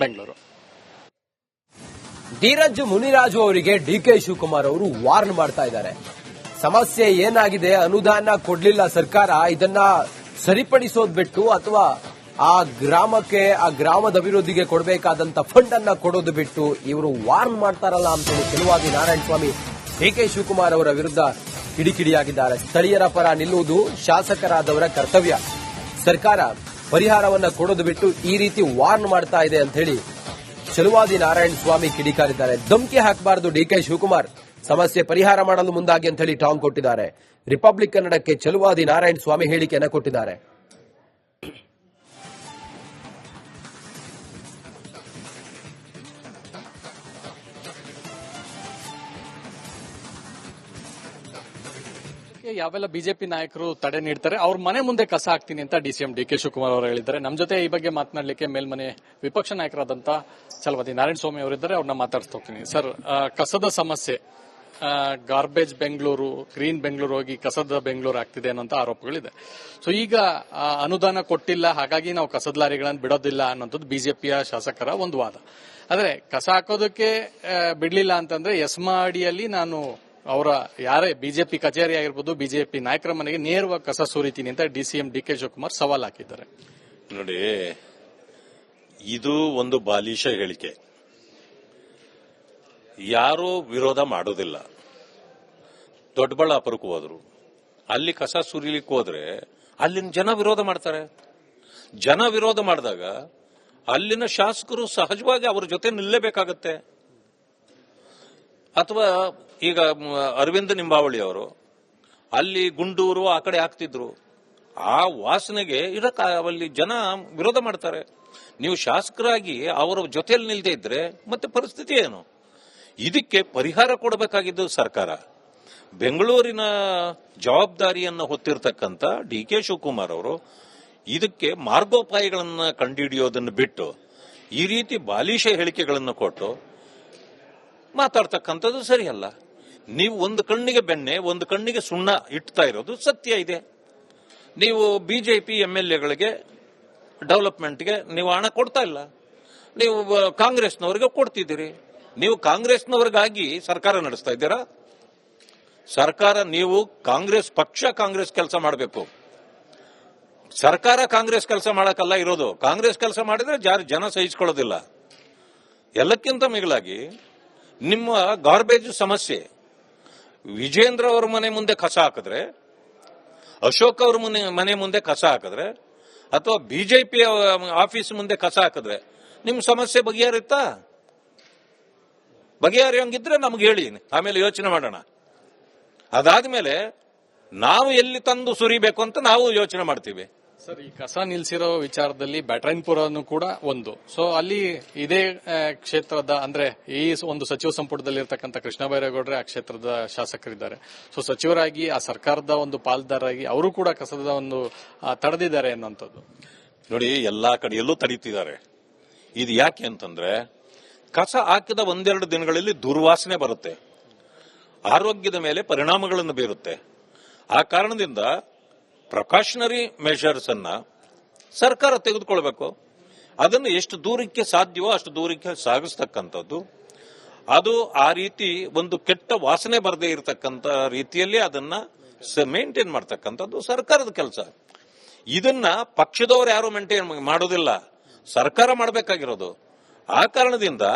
ಬೆಂಗಳೂರು. ಧೀರಜ್ ಮುನಿರಾಜು ಅವರಿಗೆ ಡಿಕೆ ಶಿವಕುಮಾರ್ ಅವರು ವಾರ್ನ್ ಮಾಡ್ತಾ ಇದ್ದಾರೆ. ಸಮಸ್ಯೆ ಏನಾಗಿದೆ, ಅನುದಾನ ಕೊಡ್ಲಿಲ್ಲ ಸರ್ಕಾರ, ಇದನ್ನ ಸರಿಪಡಿಸೋದ್ ಬಿಟ್ಟು ಅಥವಾ ಆ ಗ್ರಾಮಕ್ಕೆ, ಆ ಗ್ರಾಮದ ಅಭಿವೃದ್ಧಿಗೆ ಕೊಡಬೇಕಾದಂತ ಫಂಡ್ ಅನ್ನ ಕೊಡೋದು ಬಿಟ್ಟು ಇವರು ವಾರ್ನ್ ಮಾಡ್ತಾರಲ್ಲ ಅಂತ ಕೆಲವಾಗಿ ನಾರಾಯಣಸ್ವಾಮಿ ಡಿಕೆ ಶಿವಕುಮಾರ್ ಅವರ ವಿರುದ್ಧ ಕಿಡಿಕಿಡಿಯಾಗಿದ್ದಾರೆ. ಸ್ಥಳೀಯರ ಪರ ನಿಲ್ಲುವುದು ಶಾಸಕರಾದವರ ಕರ್ತವ್ಯ. ಸರ್ಕಾರ ಪರಿಹಾರವನ್ನ ಕೊಡೋದು ಬಿಟ್ಟು ಈ ರೀತಿ ವಾರ್ನ್ ಮಾಡ್ತಾ ಇದೆ ಅಂತ ಹೇಳಿ ಚಲುವಾದಿ ನಾರಾಯಣಸ್ವಾಮಿ ಕಿಡಿಕಾರಿದ್ದಾರೆ. ಧಮಕಿ ಹಾಕಬಾರದು ಡಿಕೆ ಶಿವಕುಮಾರ್, ಸಮಸ್ಯೆ ಪರಿಹಾರ ಮಾಡಲು ಮುಂದಾಗಿ ಅಂತ ಹೇಳಿ ಟಾಂಗ್ ಕೊಟ್ಟಿದ್ದಾರೆ. ರಿಪಬ್ಲಿಕ್ ಕನ್ನಡಕ್ಕೆ ಚಲುವಾದಿ ನಾರಾಯಣಸ್ವಾಮಿ ಹೇಳಿಕೆಯನ್ನು ಕೊಟ್ಟಿದ್ದಾರೆ. ಯಾವೆಲ್ಲ ಬಿಜೆಪಿ ನಾಯಕರು ತಡೆ ನೀಡ್ತಾರೆ, ಅವ್ರ ಮನೆ ಮುಂದೆ ಕಸ ಹಾಕ್ತೀನಿ ಅಂತ ಡಿಸಿಎಂ ಡಿಕೆ ಶಿವಕುಮಾರ್ ಅವರು ಹೇಳಿದ್ದಾರೆ. ನಮ್ಮ ಜೊತೆ ಈ ಬಗ್ಗೆ ಮಾತನಾಡಲಿಕ್ಕೆ ಮೇಲ್ಮನೆ ವಿಪಕ್ಷ ನಾಯಕರಾದಂತ ಚಲವಾದಿ ನಾರಾಯಣಸ್ವಾಮಿ ಅವರಿದ್ದಾರೆ. ಅವ್ರನ್ನ ಮಾತಾಡ್ತಾ ಹೋಗ್ತೀನಿ. ಸರ್, ಕಸದ ಸಮಸ್ಯೆ, ಗಾರ್ಬೇಜ್ ಬೆಂಗಳೂರು, ಗ್ರೀನ್ ಬೆಂಗಳೂರು ಹೋಗಿ ಕಸದ ಬೆಂಗಳೂರು ಆಗ್ತಿದೆ ಅನ್ನೋಂತ ಆರೋಪಗಳಿದೆ. ಸೊ ಈಗ ಅನುದಾನ ಕೊಟ್ಟಿಲ್ಲ, ಹಾಗಾಗಿ ನಾವು ಕಸದ ಲಾರಿಗಳನ್ನು ಬಿಡೋದಿಲ್ಲ ಅನ್ನೋಂಥದ್ದು ಬಿಜೆಪಿಯ ಶಾಸಕರ ಒಂದು ವಾದ. ಆದ್ರೆ ಕಸ ಹಾಕೋದಕ್ಕೆ ಬಿಡ್ಲಿಲ್ಲ ಅಂತಂದ್ರೆ ಎಸ್ಮಾ ಅಡಿಯಲ್ಲಿ ನಾನು ಅವರ ಯಾರೇ ಬಿಜೆಪಿ ಕಚೇರಿ ಆಗಿರ್ಬೋದು, ಬಿಜೆಪಿ ನಾಯಕರ ಮನೆಗೆ ನೇರವಾಗಿ ಕಸ ಸುರಿತೀನಿ ಅಂತ ಡಿಸಿಎಂ ಡಿಕೆ ಶಿವಕುಮಾರ್ ಸವಾಲ್ ಹಾಕಿದ್ದಾರೆ. ನೋಡಿ, ಇದು ಒಂದು ಬಾಲಿಶ ಹೇಳಿಕೆ. ಯಾರೂ ವಿರೋಧ ಮಾಡೋದಿಲ್ಲ. ದೊಡ್ಡಬಳ್ಳಾಪುರಕ್ಕೆ ಹೋದ್ರು, ಅಲ್ಲಿ ಕಸ ಸುರಿಲಿಕ್ಕೆ ಹೋದ್ರೆ ಅಲ್ಲಿನ ಜನ ವಿರೋಧ ಮಾಡ್ತಾರೆ. ಜನ ವಿರೋಧ ಮಾಡಿದಾಗ ಅಲ್ಲಿನ ಶಾಸಕರು ಸಹಜವಾಗಿ ಅವರ ಜೊತೆ ನಿಲ್ಲಬೇಕಾಗತ್ತೆ. ಅಥವಾ ಈಗ ಅರವಿಂದ ನಿಂಬಾವಳಿ ಅವರು ಅಲ್ಲಿ ಗುಂಡೂರು ಆ ಕಡೆ ಹಾಕ್ತಿದ್ರು, ಆ ವಾಸನೆಗೆ ಅಲ್ಲಿ ಜನ ವಿರೋಧ ಮಾಡ್ತಾರೆ. ನೀವು ಶಾಸಕರಾಗಿ ಅವರ ಜೊತೆಯಲ್ಲಿ ನಿಲ್ಲದೆ ಇದ್ರೆ ಮತ್ತೆ ಪರಿಸ್ಥಿತಿ ಏನು? ಇದಕ್ಕೆ ಪರಿಹಾರ ಕೊಡಬೇಕಾಗಿದ್ದು ಸರ್ಕಾರ. ಬೆಂಗಳೂರಿನ ಜವಾಬ್ದಾರಿಯನ್ನು ಹೊತ್ತಿರತಕ್ಕಂಥ ಡಿಕೆ ಶಿವಕುಮಾರ್ ಅವರು ಇದಕ್ಕೆ ಮಾರ್ಗೋಪಾಯಗಳನ್ನು ಕಂಡುಹಿಡಿಯೋದನ್ನು ಬಿಟ್ಟು ಈ ರೀತಿ ಬಾಲಿಶ ಹೇಳಿಕೆಗಳನ್ನು ಕೊಟ್ಟು ಮಾತಾಡ್ತಕ್ಕಂಥದ್ದು ಸರಿಯಲ್ಲ. ನೀವು ಒಂದು ಕಣ್ಣಿಗೆ ಬೆಣ್ಣೆ, ಒಂದು ಕಣ್ಣಿಗೆ ಸುಣ್ಣ ಇಡ್ತಾ ಇರೋದು ಸತ್ಯ ಇದೆ. ನೀವು ಬಿಜೆಪಿ ಎಂಎಲ್ಎಗಳಿಗೆ ಡೆವಲಪ್ಮೆಂಟ್ಗೆ ನೀವು ಹಣ ಕೊಡ್ತಾ ಇಲ್ಲ, ನೀವು ಕಾಂಗ್ರೆಸ್ನವರಿಗೆ ಕೊಡ್ತಿದ್ದೀರಿ. ನೀವು ಕಾಂಗ್ರೆಸ್ನವರಿಗಾಗಿ ಸರ್ಕಾರ ನಡೆಸ್ತಾ ಇದ್ದೀರಾ? ಸರ್ಕಾರ, ನೀವು ಕಾಂಗ್ರೆಸ್ ಪಕ್ಷ ಕಾಂಗ್ರೆಸ್ ಕೆಲಸ ಮಾಡಬೇಕು, ಸರ್ಕಾರ ಕಾಂಗ್ರೆಸ್ ಕೆಲಸ ಮಾಡಕ್ಕಲ್ಲ ಇರೋದು. ಕಾಂಗ್ರೆಸ್ ಕೆಲಸ ಮಾಡಿದ್ರೆ ಜನ ಸಹಿಸಿಕೊಳ್ಳೋದಿಲ್ಲ. ಎಲ್ಲಕ್ಕಿಂತ ಮಿಗಿಲಾಗಿ ನಿಮ್ಮ ಗಾರ್ಬೇಜ್ ಸಮಸ್ಯೆ, ವಿಜೇಂದ್ರ ಅವರ ಮನೆ ಮುಂದೆ ಕಸ ಹಾಕಿದ್ರೆ, ಅಶೋಕ್ ಅವ್ರ ಮನೆ ಮುಂದೆ ಕಸ ಹಾಕಿದ್ರೆ, ಅಥವಾ ಬಿಜೆಪಿ ಆಫೀಸ್ ಮುಂದೆ ಕಸ ಹಾಕಿದ್ರೆ ನಿಮ್ ಸಮಸ್ಯೆ ಬಗೆಹರಿಯುತ್ತಾ? ಬಗೆಹರಿಯಂಗಿದ್ರೆ ನಮ್ಗೆ ಹೇಳಿ, ಆಮೇಲೆ ಯೋಚನೆ ಮಾಡೋಣ. ಅದಾದ್ಮೇಲೆ ನಾವು ಎಲ್ಲಿ ತಂದು ಸುರಿಬೇಕು ಅಂತ ನಾವು ಯೋಚನೆ ಮಾಡ್ತೀವಿ. ಸರ್, ಈ ಕಸ ನಿಲ್ಸಿರೋ ವಿಚಾರದಲ್ಲಿ ಬ್ಯಾಟ್ರಾಯನ್ಪುರನು ಕೂಡ ಒಂದು. ಸೊ ಅಲ್ಲಿ ಇದೇ ಕ್ಷೇತ್ರದ, ಅಂದ್ರೆ ಈ ಒಂದು ಸಚಿವ ಸಂಪುಟದಲ್ಲಿರ್ತಕ್ಕಂಥ ಕೃಷ್ಣ ಬೈರೇಗೌಡರೆ ಆ ಕ್ಷೇತ್ರದ ಶಾಸಕರಿದ್ದಾರೆ. ಸೊ ಸಚಿವರಾಗಿ ಆ ಸರ್ಕಾರದ ಒಂದು ಪಾಲ್ದಾರಾಗಿ ಅವರು ಕೂಡ ಕಸದ ಒಂದು ತಡೆದಿದ್ದಾರೆ ಅನ್ನುವಂಥದ್ದು. ನೋಡಿ, ಎಲ್ಲಾ ಕಡೆಯಲ್ಲೂ ತಡೀತಿದ್ದಾರೆ. ಇದು ಯಾಕೆ ಅಂತಂದ್ರೆ, ಕಸ ಹಾಕಿದ ಒಂದೆರಡು ದಿನಗಳಲ್ಲಿ ದುರ್ವಾಸನೆ ಬರುತ್ತೆ, ಆರೋಗ್ಯದ ಮೇಲೆ ಪರಿಣಾಮಗಳನ್ನು ಬೀರುತ್ತೆ. ಆ ಕಾರಣದಿಂದ ಪ್ರಿಕಾಷನರಿ ಮೆಷರ್ಸ್ ಅನ್ನ ಸರ್ಕಾರ ತೆಗೆದುಕೊಳ್ಬೇಕು. ಅದನ್ನು ಎಷ್ಟು ದೂರಕ್ಕೆ ಸಾಧ್ಯವೋ ಅಷ್ಟು ದೂರಕ್ಕೆ ಸಾಗಿಸ್ತಕ್ಕಂಥದ್ದು. ಅದು ಆ ರೀತಿ ಒಂದು ಕೆಟ್ಟ ವಾಸನೆ ಬರದೇ ಇರತಕ್ಕಂಥ ರೀತಿಯಲ್ಲಿ ಅದನ್ನ ಮೇಂಟೈನ್ ಮಾಡ್ತಕ್ಕಂಥದ್ದು ಸರ್ಕಾರದ ಕೆಲಸ. ಇದನ್ನ ಪಕ್ಷದವರು ಯಾರು ಮೇಂಟೈನ್ ಮಾಡೋದಿಲ್ಲ, ಸರ್ಕಾರ ಮಾಡಬೇಕಾಗಿರೋದು. ಆ ಕಾರಣದಿಂದ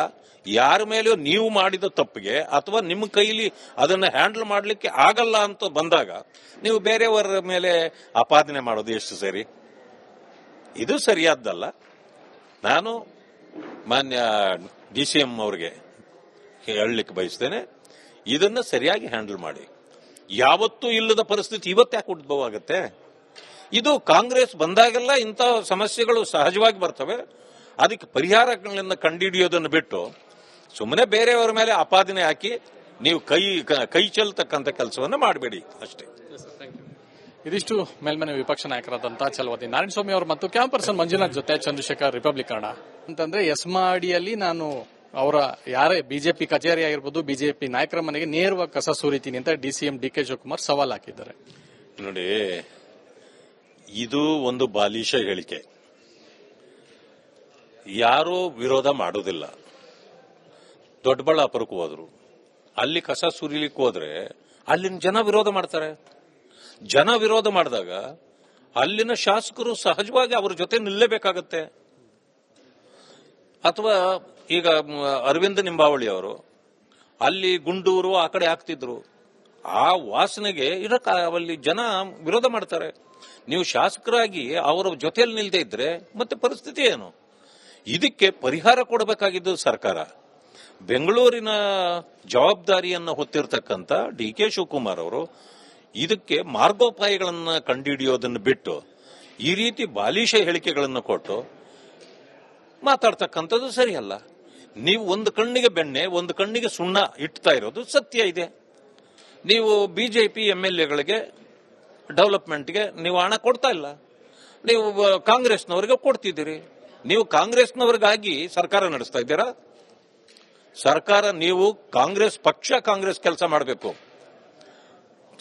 ಯಾರ ಮೇಲೆಯೂ ನೀವು ಮಾಡಿದ ತಪ್ಪಿಗೆ ಅಥವಾ ನಿಮ್ಮ ಕೈಲಿ ಅದನ್ನ ಹ್ಯಾಂಡಲ್ ಮಾಡಲಿಕ್ಕೆ ಆಗಲ್ಲ ಅಂತ ಬಂದಾಗ ನೀವು ಬೇರೆಯವರ ಮೇಲೆ ಆಪಾದನೆ ಮಾಡೋದು ಎಷ್ಟು ಸರಿ? ಇದು ಸರಿಯಾದ್ದಲ್ಲ. ನಾನು ಮಾನ್ಯ ಡಿಸಿಎಂ ಅವರಿಗೆ ಹೇಳಲಿಕ್ಕೆ ಬಯಸ್ತೇನೆ, ಇದನ್ನ ಸರಿಯಾಗಿ ಹ್ಯಾಂಡಲ್ ಮಾಡಿ. ಯಾವತ್ತೂ ಇಲ್ಲದ ಪರಿಸ್ಥಿತಿ ಇವತ್ತ್ಯಾಕೆ ಉದ್ಭವ ಆಗುತ್ತೆ? ಇದು ಕಾಂಗ್ರೆಸ್ ಬಂದಾಗೆಲ್ಲ ಇಂಥ ಸಮಸ್ಯೆಗಳು ಸಹಜವಾಗಿ ಬರ್ತವೆ. ಅದಕ್ಕೆ ಪರಿಹಾರಗಳನ್ನು ಕಂಡುಹಿಡಿಯೋದನ್ನು ಬಿಟ್ಟು ಸುಮ್ಮನೆ ಬೇರೆಯವರ ಮೇಲೆ ಆಪಾದನೆ ಹಾಕಿ ನೀವು ಕೈ ಚೆಲ್ತಕ್ಕಂಥ ಕೆಲಸವನ್ನು ಮಾಡಬೇಡಿ ಅಷ್ಟೇ. ಇದಿಷ್ಟು ಮೇಲ್ಮನೆ ವಿಪಕ್ಷ ನಾಯಕರಾದಂತಹ ಚಲವಾದಿ ನಾರಾಯಣಸ್ವಾಮಿ ಅವರು ಮತ್ತು ಕ್ಯಾಂಪ್ ಪರ್ಸನ್ ಮಂಜುನಾಥ್ ಜೊತೆ ಚಂದ್ರಶೇಖರ್, ರಿಪಬ್ಲಿಕ್ ಕನ್ನಡ. ಅಂತಂದ್ರೆ ಎಸ್ಮಾ ಅಡಿಯಲ್ಲಿ ನಾನು ಅವರ ಯಾರೇ ಬಿಜೆಪಿ ಕಚೇರಿ ಆಗಿರ್ಬೋದು, ಬಿಜೆಪಿ ನಾಯಕರ ಮನೆಗೆ ನೇರವಾಗಿ ಕಸ ಸುರಿತೀನಿ ಅಂತ ಡಿಸಿಎಂ ಡಿಕೆ ಶಿವಕುಮಾರ್ ಸವಾಲ್ ಹಾಕಿದ್ದಾರೆ. ನೋಡಿ, ಇದು ಒಂದು ಬಾಲಿಶ ಹೇಳಿಕೆ. ಯಾರೂ ವಿರೋಧ ಮಾಡೋದಿಲ್ಲ. ದೊಡ್ಡಬಳ್ಳಾಪುರಕ್ಕೆ ಹೋದ್ರು, ಅಲ್ಲಿ ಕಸ ಸುರಿಲಿಕ್ಕೆ ಹೋದ್ರೆ ಅಲ್ಲಿನ ಜನ ವಿರೋಧ ಮಾಡ್ತಾರೆ. ಜನ ವಿರೋಧ ಮಾಡಿದಾಗ ಅಲ್ಲಿನ ಶಾಸಕರು ಸಹಜವಾಗಿ ಅವ್ರ ಜೊತೆ ನಿಲ್ಲಬೇಕಾಗತ್ತೆ. ಅಥವಾ ಈಗ ಅರವಿಂದ ನಿಂಬಾವಳಿ ಅವರು ಅಲ್ಲಿ ಗುಂಡೂರು ಆ ಕಡೆ ಹಾಕ್ತಿದ್ರು, ಆ ವಾಸನೆಗೆ ಅಲ್ಲಿ ಜನ ವಿರೋಧ ಮಾಡ್ತಾರೆ. ನೀವು ಶಾಸಕರಾಗಿ ಅವರ ಜೊತೆಯಲ್ಲಿ ನಿಲ್ಲದೆ ಇದ್ರೆ ಮತ್ತೆ ಪರಿಸ್ಥಿತಿ ಏನು? ಇದಕ್ಕೆ ಪರಿಹಾರ ಕೊಡಬೇಕಾಗಿದ್ದು ಸರ್ಕಾರ. ಬೆಂಗಳೂರಿನ ಜವಾಬ್ದಾರಿಯನ್ನು ಹೊತ್ತಿರತಕ್ಕಂಥ ಡಿ.ಕೆ. ಶಿವಕುಮಾರ್ ಅವರು ಇದಕ್ಕೆ ಮಾರ್ಗೋಪಾಯಗಳನ್ನು ಕಂಡುಹಿಡಿಯೋದನ್ನು ಬಿಟ್ಟು ಈ ರೀತಿ ಬಾಲಿಶ ಹೇಳಿಕೆಗಳನ್ನು ಕೊಟ್ಟು ಮಾತಾಡ್ತಕ್ಕಂಥದ್ದು ಸರಿಯಲ್ಲ. ನೀವು ಒಂದು ಕಣ್ಣಿಗೆ ಬೆಣ್ಣೆ ಒಂದು ಕಣ್ಣಿಗೆ ಸುಣ್ಣ ಇಡ್ತಾ ಇರೋದು ಸತ್ಯ ಇದೆ. ನೀವು ಬಿಜೆಪಿ MLAಗಳಿಗೆ ಡೆವಲಪ್ಮೆಂಟ್ಗೆ ನೀವು ಹಣ ಕೊಡ್ತಾ ಇಲ್ಲ, ನೀವು ಕಾಂಗ್ರೆಸ್ನವರಿಗೆ ಕೊಡ್ತಿದ್ದೀರಿ. ನೀವು ಕಾಂಗ್ರೆಸ್ನವರಿಗಾಗಿ ಸರ್ಕಾರ ನಡೆಸ್ತಾ ಇದ್ದೀರಾ? ಸರ್ಕಾರ ನೀವು ಕಾಂಗ್ರೆಸ್ ಪಕ್ಷ ಕಾಂಗ್ರೆಸ್ ಕೆಲಸ ಮಾಡಬೇಕು,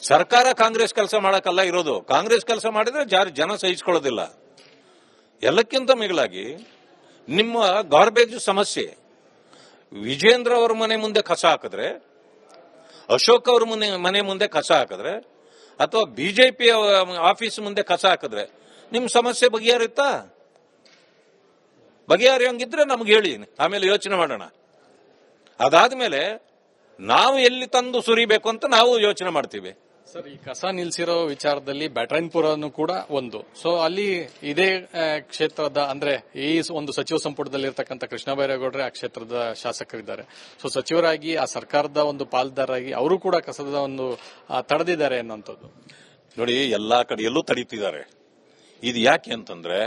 ಸರ್ಕಾರ ಕಾಂಗ್ರೆಸ್ ಕೆಲಸ ಮಾಡಕ್ಕಲ್ಲ ಇರೋದು. ಕಾಂಗ್ರೆಸ್ ಕೆಲಸ ಮಾಡಿದ್ರೆ ಜನ ಸಹಿಸಿಕೊಳ್ಳೋದಿಲ್ಲ. ಎಲ್ಲಕ್ಕಿಂತ ಮಿಗಿಲಾಗಿ ನಿಮ್ಮ ಗಾರ್ಬೇಜ್ ಸಮಸ್ಯೆ, ವಿಜೇಂದ್ರ ಅವರ ಮನೆ ಮುಂದೆ ಕಸ ಹಾಕಿದ್ರೆ, ಅಶೋಕ್ ಅವ್ರ ಮನೆ ಮುಂದೆ ಕಸ ಹಾಕಿದ್ರೆ, ಅಥವಾ ಬಿಜೆಪಿ ಆಫೀಸ್ ಮುಂದೆ ಕಸ ಹಾಕಿದ್ರೆ ನಿಮ್ ಸಮಸ್ಯೆ ಬಗೆಹರಿಯುತ್ತಾ? ಬಗೆಹರಿಯಂಗಿದ್ರೆ ನಮ್ಗೆ ಹೇಳಿ, ಆಮೇಲೆ ಯೋಚನೆ ಮಾಡೋಣ. ಅದಾದ್ಮೇಲೆ ನಾವು ಎಲ್ಲಿ ತಂದು ಸುರಿಬೇಕು ಅಂತ ನಾವು ಯೋಚನೆ ಮಾಡ್ತೀವಿ. ಸರ್, ಈ ಕಸ ನಿಲ್ಸಿರೋ ವಿಚಾರದಲ್ಲಿ ಬ್ಯಾಟರಾಯನ್ಪುರನು ಕೂಡ ಒಂದು. ಸೊ ಅಲ್ಲಿ ಇದೇ ಕ್ಷೇತ್ರದ ಅಂದ್ರೆ ಈ ಒಂದು ಸಚಿವ ಸಂಪುಟದಲ್ಲಿರ್ತಕ್ಕಂಥ ಕೃಷ್ಣ ಬೈರೇಗೌಡರೇ ಆ ಕ್ಷೇತ್ರದ ಶಾಸಕರಿದ್ದಾರೆ. ಸೊ ಸಚಿವರಾಗಿ ಆ ಸರ್ಕಾರದ ಒಂದು ಪಾಲ್ದಾರಾಗಿ ಅವರು ಕೂಡ ಕಸದ ಒಂದು ತಡೆದಿದ್ದಾರೆ ಅನ್ನುವಂಥದ್ದು. ನೋಡಿ, ಎಲ್ಲಾ ಕಡೆಯಲ್ಲೂ ತಡೀತಿದ್ದಾರೆ. ಇದು ಯಾಕೆ ಅಂತಂದ್ರೆ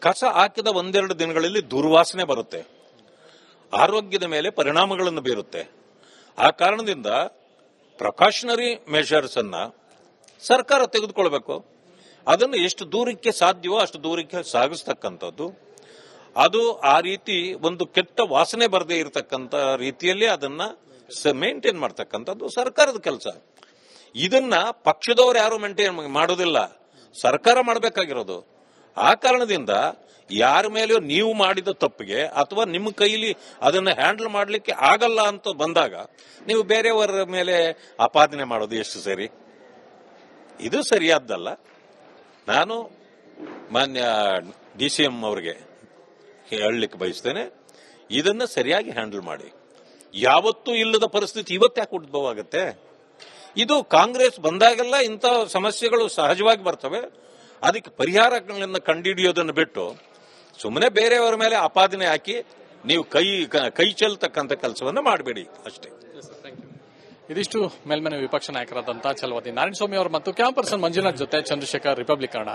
ಕಸ ಹಾಕಿದ ಒಂದೆರಡು ದಿನಗಳಲ್ಲಿ ದುರ್ವಾಸನೆ ಬರುತ್ತೆ, ಆರೋಗ್ಯದ ಮೇಲೆ ಪರಿಣಾಮಗಳನ್ನು ಬೀರುತ್ತೆ. ಆ ಕಾರಣದಿಂದ ಪ್ರಿಕಾಷನರಿ ಮೆಷರ್ಸ್ ಅನ್ನ ಸರ್ಕಾರ ತೆಗೆದುಕೊಳ್ಬೇಕು. ಅದನ್ನು ಎಷ್ಟು ದೂರಕ್ಕೆ ಸಾಧ್ಯವೋ ಅಷ್ಟು ದೂರಕ್ಕೆ ಸಾಗಿಸ್ತಕ್ಕಂಥದ್ದು. ಅದು ಆ ರೀತಿ ಒಂದು ಕೆಟ್ಟ ವಾಸನೆ ಬರದೇ ಇರತಕ್ಕಂಥ ರೀತಿಯಲ್ಲಿ ಅದನ್ನ ಮೇಂಟೈನ್ ಮಾಡ್ತಕ್ಕಂಥದ್ದು ಸರ್ಕಾರದ ಕೆಲಸ. ಇದನ್ನ ಪಕ್ಷದವರು ಯಾರು ಮೇಂಟೈನ್ ಮಾಡೋದಿಲ್ಲ, ಸರ್ಕಾರ ಮಾಡಬೇಕಾಗಿರೋದು. ಆ ಕಾರಣದಿಂದ ಯಾರ ಮೇಲೆಯೋ ನೀವು ಮಾಡಿದ ತಪ್ಪಿಗೆ ಅಥವಾ ನಿಮ್ಮ ಕೈಲಿ ಅದನ್ನ ಹ್ಯಾಂಡಲ್ ಮಾಡಲಿಕ್ಕೆ ಆಗಲ್ಲ ಅಂತ ಬಂದಾಗ ನೀವು ಬೇರೆಯವರ ಮೇಲೆ ಆಪಾದನೆ ಮಾಡೋದು ಎಷ್ಟು ಸರಿ? ಇದು ಸರಿಯಾದ್ದಲ್ಲ. ನಾನು ಮಾನ್ಯ DCM ಅವರಿಗೆ ಹೇಳಲಿಕ್ಕೆ ಬಯಸ್ತೇನೆ, ಇದನ್ನ ಸರಿಯಾಗಿ ಹ್ಯಾಂಡಲ್ ಮಾಡಿ. ಯಾವತ್ತೂ ಇಲ್ಲದ ಪರಿಸ್ಥಿತಿ ಇವತ್ತ್ಯಾಕೆ ಉದ್ಭವ ಆಗುತ್ತೆ? ಇದು ಕಾಂಗ್ರೆಸ್ ಬಂದಾಗೆಲ್ಲ ಇಂಥ ಸಮಸ್ಯೆಗಳು ಸಹಜವಾಗಿ ಬರ್ತವೆ. ಅದಕ್ಕೆ ಪರಿಹಾರಗಳನ್ನು ಕಂಡುಹಿಡಿಯೋದನ್ನು ಬಿಟ್ಟು ಸುಮ್ಮನೆ ಬೇರೆಯವರ ಮೇಲೆ ಆಪಾದನೆ ಹಾಕಿ ನೀವು ಕೈ ಚೆಲ್ತಕ್ಕಂಥ ಕೆಲಸವನ್ನು ಮಾಡಬೇಡಿ ಅಷ್ಟೇ. ಇದಿಷ್ಟು ಮೇಲ್ಮನೆ ವಿಪಕ್ಷ ನಾಯಕರಾದಂತಹ ಛಲವಾದಿ ನಾರಾಯಣಸ್ವಾಮಿ ಅವರು ಮತ್ತು ಕ್ಯಾಂಪ್ ಪರ್ಸನ್ ಮಂಜುನಾಥ್ ಜೊತೆ ಚಂದ್ರಶೇಖರ್, ರಿಪಬ್ಲಿಕ್ ಕನ್ನಡ,